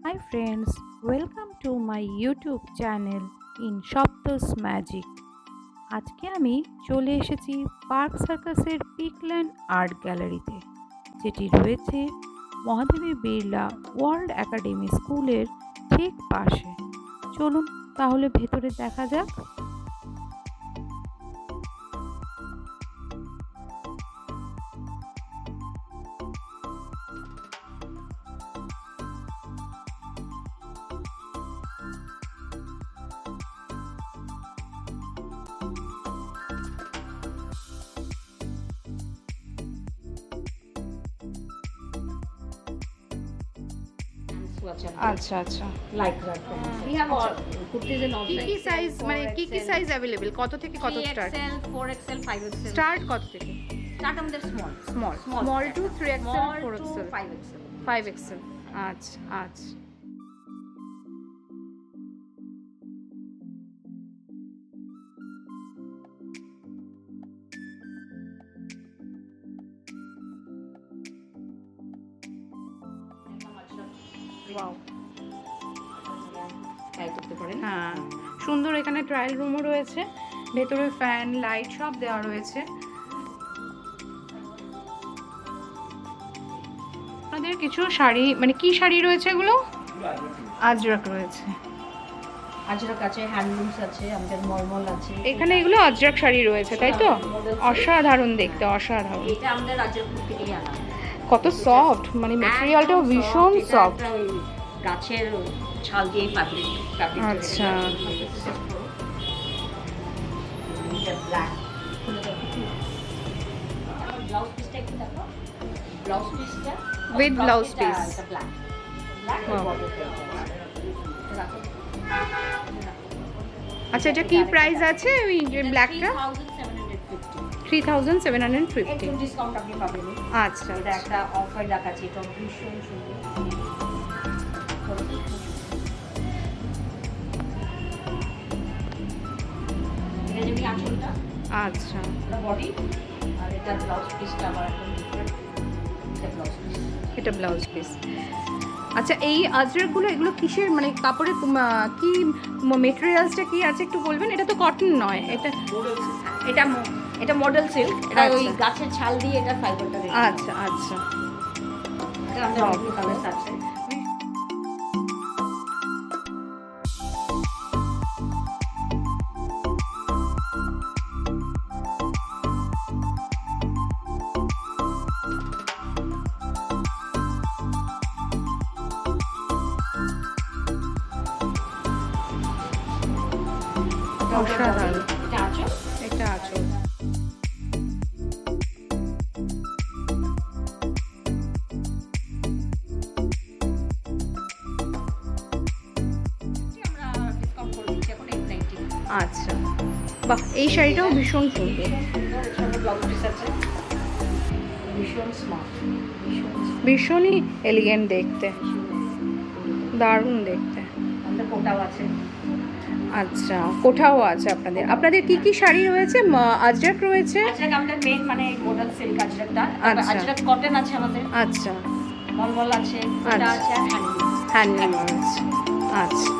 Hi friends, welcome to my YouTube channel in Shoptos Magic. আজকে আমি চলে এসেছি পার্ক সার্কাসের পিকল্যান্ড আর্ট গ্যালারিতে, যেটি রয়েছে মহাদেবী বিড়লা ওয়ার্ল্ড একাডেমি স্কুলের ঠিক পাশে। চলুন তাহলে ভেতরে দেখা যাক। আচ্ছা আচ্ছা, like that. We have all kurtis and all কি কি সাইজ, মানে কি কি সাইজ अवेलेबल, কত থেকে কত start? 3XL, 4XL, 5XL. Start কত থেকে? Start আমাদের small. Small to 3XL, Small 4XL, to 5XL. 5XL। আচ্ছা আচ্ছা, ওয়াও, Try করতে পারেন। হ্যাঁ সুন্দর। এখানে ট্রায়াল রুমও রয়েছে, ভেতরে ফ্যান লাইট সব দেওয়া রয়েছে। আপনাদের কিছু শাড়ি, মানে কি শাড়ি রয়েছে এগুলো? আজরাক রয়েছে। আজরাক আছে, হ্যান্ডলুমস আছে, আমাদের মলমল আছে। এখানে এগুলো আজরাক শাড়ি রয়েছে, তাই তো? অসাধারণ দেখতে, অসাধারণ। এটা আমাদের আজরাকপুর থেকেই আনা। কত সফট, মানে মেটেরিয়ালটাও ভীষণ সফট। গাছের ছাল দিয়ে ফ্যাব্রিক। আচ্ছা। ব্ল্যাক। ব্লাউজ পিসটা একটু দেখো। ব্লাউজ পিসটা With blouse piece. Black. Black Wow. Border দেখো। আচ্ছা, এটা কি প্রাইস আছে ওই যে ব্ল্যাকটা? 3750। 3750। একটু ডিসকাউন্ট আপনি পাবেন। আচ্ছা, এটা একটা অফার দেখাচ্ছি, এটা ভীষণ সুন্দর। এটা যেমনি আঁচলটা, আচ্ছা, এটা বডি, আর এটা ব্লাউজ পিসটা আবার একদম ডিফারেন্ট। এটা ব্লাউজ পিস। এটা ব্লাউজ পিস। আচ্ছা, এই আজরাকগুলো এগুলো কিসের, মানে কাপড়ের কি মেটেরিয়ালসটা কি আছে একটু বলবেন? এটা তো কটন নয়, এটা এটা এটা মডেল সিল্ক, এটা ওই আচ্ছা। গাছের ছাল দিয়ে এটা ফাইবারটা রেডি। আচ্ছা আচ্ছা, এটা আমাদের অনেক কালার্স আছে। অসাধারণ। এটা আঁচল। এটা আঁচল। আমরা ডিসকাউন্ট করে দিচ্ছি এখন 890। আচ্ছা, বাহ, এই শাড়িটাও ভীষণ সুন্দর। ব্লাউজ পিস আছে, ভীষণ স্মার্ট, ভীষণই এলিগেন্ট দেখতে, দারুণ দেখতে। আমাদের কোটাও আছে। আচ্ছা, কোঠাও আছে আপনাদের। আপনাদের কি কি শাড়ি রয়েছে? আজরাক রয়েছে। আজরাক আমাদের মেইন, মানে মডেল সিল্ক আজরাকটা। আচ্ছা। আজরাক কটন আছে আমাদের, আচ্ছা, মলমল আছে, কোটা আচ্ছা। আছে, আর হ্যান্ডলুম। হ্যান্ডলুম আছে। আচ্ছা,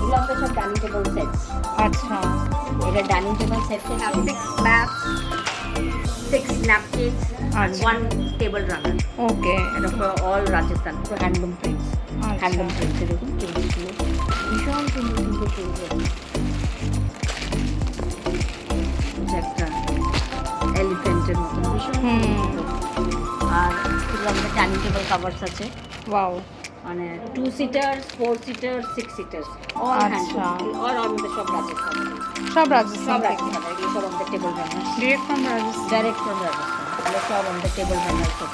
এগুলো আমাদের সব ডাইনিং টেবিল সেটস। আচ্ছা, এটা ডাইনিং টেবিল সেট আছে, 6 ম্যাপস, 6 ন্যাপকিনস, আর আচ্ছা। 1 টেবিল রানার। ওকে। এটা অল রাজস্থান, পুরো হ্যান্ডলুম প্রিন্টস। আচ্ছা। হ্যান্ডলুম প্রিন্টস এরকম প্রিন্টসগুলো ভীষণ সুন্দর সুন্দর প্রিন্টস আছে। এটা একটা এলিফ্যান্টের মতন ভীষণ সুন্দর। আর এগুলো আমাদের ডাইনিং টেবিল কাভার্স আছে, ওয়াও, মানে 2 সিটার্স, 4 সিটার্স, 6 সিটার্স, অল আচ্ছা। হ্যান্ডলুম, অল আমাদের সব রাজস্থান। সব রাজস্থান সব থেকে, রাজস্থান, এগুলো সব আমাদের table runner, direct from Rajasthan. Direct from Rajasthan. এগুলো সব আমাদের টেবিল রানার আছে,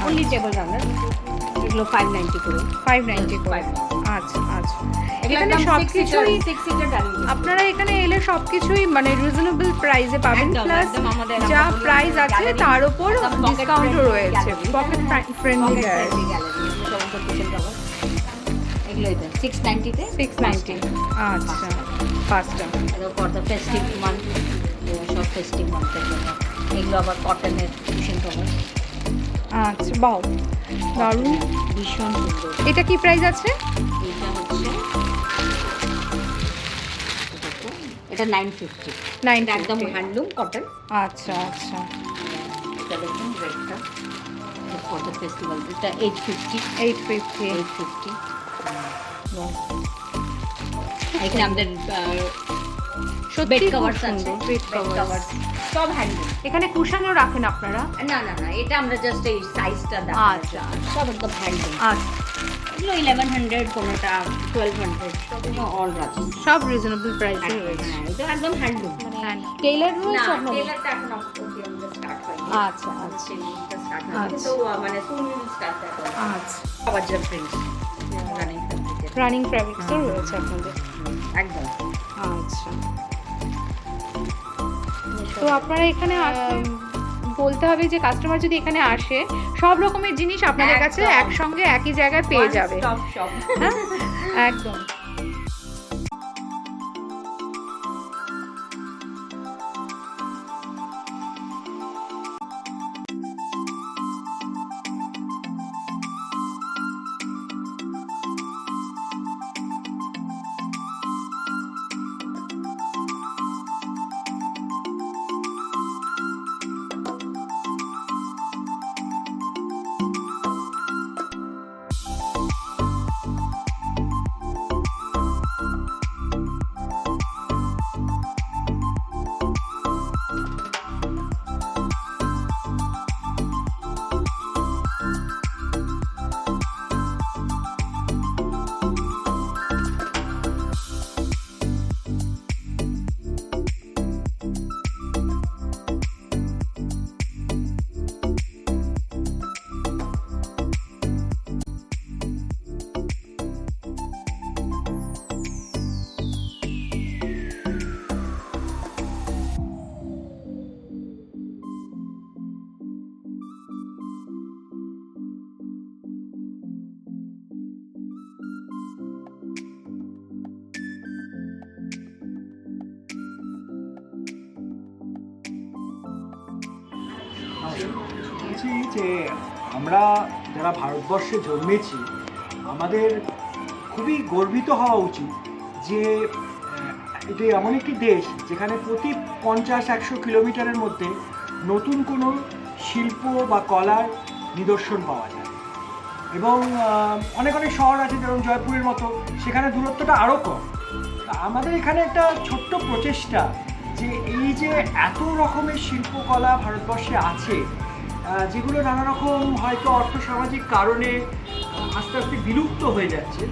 অনলি টেবিল রানার। এগুলো 590 করে। 590 করে। আচ্ছা আচ্ছা, এগুলো এখানে একদম সবকিছুই 6 সিটার ডাইনিং টেবিল। আপনারা এখানে এলে সবকিছুই মানে রিজনেবল প্রাইসে পাবেন, একদম, প্লাস একদম আমাদের যা আমরা বলি প্রাইস আছে gallery, তার উপর একদম pocket ডিসকাউন্টও friendly রয়েছে, gallery, pocket friendly pocket friendly gallery, এগুলো সমস্ত কুশন কভার। এগুলো এটা 690 তে 690। আচ্ছা, পাঁচটা। ফর দ্য ফেস্টিভ মান্থ, সব ফেস্টিভ মান্থের জন্য। এগুলো আবার কটনের কুশন কভার, আচ্ছা, বাও, দারুণ। ভীষণ সুন্দর। এটা কি প্রাইস আছে? এটা হচ্ছে এটা 950, এটা একদম 950। Handloom cotton. আচ্ছা আচ্ছা, এটা দেখুন রেটটা ফর দ্য ফেস্টিভ্যাল, এটা 850। 850। এখানে আমাদের সত্যি বেড খুব কভারস আছে, সুন্দর, বেড bed covers। কভার সব হ্যান্ডলুম। এখানে কুশনও রাখেন আপনারা? না না না, এটা আমরা জাস্ট এই সাইজটা দেখাচ্ছি। আচ্ছা। সব একদম হ্যান্ডলুম। আচ্ছা, এগুলো 1100, কোনোটা 1200, সবগুলো অল রাখি। সব রিজনেবল প্রাইসে রয়েছে। হ্যাঁ, এটা একদম হ্যান্ডলুম। টেইলার না, রয়েছে আপনাদের? টেলারটা এখন অবধি আমাদের স্টার্ট হয়নি। আচ্ছা আচ্ছা টেলারটা স্টার্ট হয়নি, আচ্ছা। কিন্তু মানে সুন উইল স্টার্ট দ্যাট। আচ্ছা, আবার যে প্রিন্ট রানিং ফ্যাব্রিকের, রানিং ফ্যাব্রিক্সও রয়েছে আপনাদের। একদম। আচ্ছা, তো আপনারা এখানে বলতে হবে যে কাস্টমার যদি এখানে আসে সব রকমের জিনিস আপনাদের কাছে একদম। একসঙ্গে একই জায়গায় পেয়ে যাবে। One stop shop। হ্যাঁ, একদম। বলছি যে আমরা যারা ভারতবর্ষে জন্মেছি আমাদের খুবই গর্বিত হওয়া উচিত যে এটি এমন একটি দেশ যেখানে প্রতি 50-100 কিলোমিটারের মধ্যে নতুন কোনো শিল্প বা কলার নিদর্শন পাওয়া যায়। এবং অনেক অনেক শহর আছে যেমন জয়পুরের মতো, সেখানে দূরত্বটা আরও কম। আমাদের এখানে একটা ছোট্ট প্রচেষ্টা যে এই যে এত রকমের শিল্পকলা ভারতবর্ষে আছে, যেগুলো নানা রকম হয়তো অর্থসামাজিক কারণে আস্তে আস্তে বিলুপ্ত হয়ে যাচ্ছে,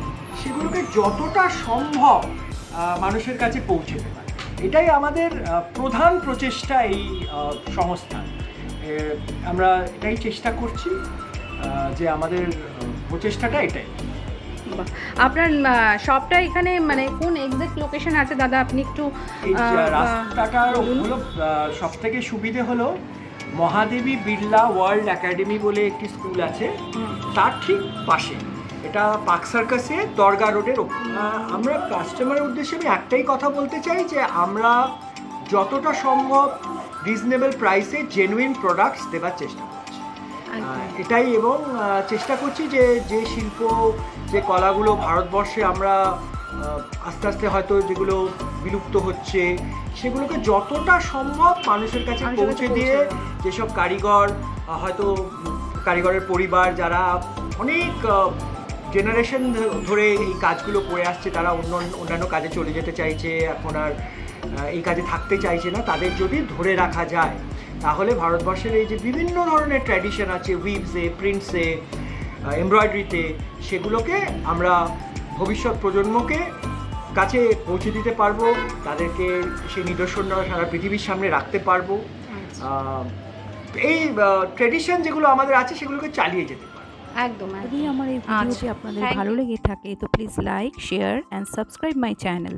সেগুলোকে যতটা সম্ভব মানুষের কাছে পৌঁছে দেওয়া, এটাই আমাদের প্রধান প্রচেষ্টা এই সংস্থা। আমরা এটাই চেষ্টা করছি, যে আমাদের প্রচেষ্টাটা এটাই। আপনার শপটা এখানে মানে কোন এক্সাক্ট লোকেশন আছে দাদা, আপনি একটু এই রাস্তাটার হলো সব থেকে সুবিধে হলো মহাদেবী বিড়লা ওয়ার্ল্ড একাডেমি বলে একটি স্কুল আছে, তার ঠিক পাশে। এটা পার্ক সার্কাসে দরগা রোডের ওপর। আমরা কাস্টমারের উদ্দেশ্যে আমি একটাই কথা বলতে চাই যে আমরা যতটা সম্ভব রিজনেবল প্রাইসে জেনুইন প্রোডাক্টস দেওয়ার চেষ্টা করছি, এটাই। এবং চেষ্টা করছি যে যে শিল্প, যে কলাগুলো ভারতবর্ষে আমরা আস্তে আস্তে হয়তো যেগুলো বিলুপ্ত হচ্ছে, সেগুলোকে যতটা সম্ভব মানুষের কাছে পৌঁছে দিয়ে, যেসব কারিগর, হয়তো কারিগরের পরিবার যারা অনেক জেনারেশন ধরে এই কাজগুলো করে আসছে, তারা অন্যান্য কাজে চলে যেতে চাইছে, এখন আর এই কাজে থাকতে চাইছে না, তাদের যদি ধরে রাখা যায় তাহলে ভারতবর্ষের এই যে বিভিন্ন ধরনের ট্র্যাডিশন আছে, উইভসে, প্রিন্টসে, এমব্রয়ডারিতে, সেগুলোকে আমরা ভবিষ্যৎ প্রজন্মকে কাছে পৌঁছে দিতে পারবো, তাদেরকে সেই নিদর্শনটা সারা পৃথিবীর সামনে রাখতে পারবো। এই ট্র্যাডিশন যেগুলো আমাদের আছে সেগুলোকে চালিয়ে যেতে পারবো। একদম যদি আমার এই ভিডিওটি আচ্ছা, আপনাদের thank ভালো you. লেগে থাকে তো please like share and subscribe my channel.